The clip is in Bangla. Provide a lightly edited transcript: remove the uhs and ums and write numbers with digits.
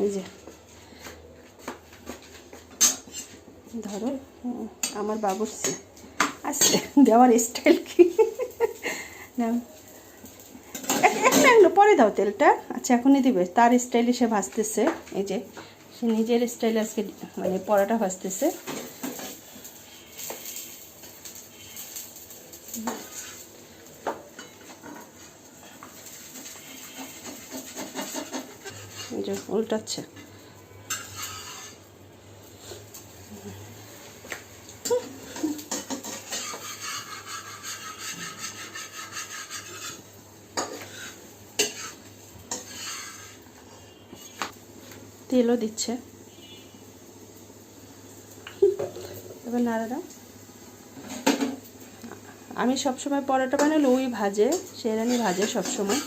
এই যে ধরো, আমার বাবুর্চি আজকে দেওয়ার স্টাইল কি না, একটু পরে দাও তেলটা। আচ্ছা এখনই দিবে, তার স্টাইলে সে ভাজতেছে। এই যে সে নিজের স্টাইলে আজকে মানে পরোটা ভাজতেছে। এই যে উল্টাচ্ছে। তেলও দিচ্ছে, এবার নাড়া দাও। আমি সবসময় পরোটা বানালে ওই ভাজে, শেরানি ভাজে সবসময়।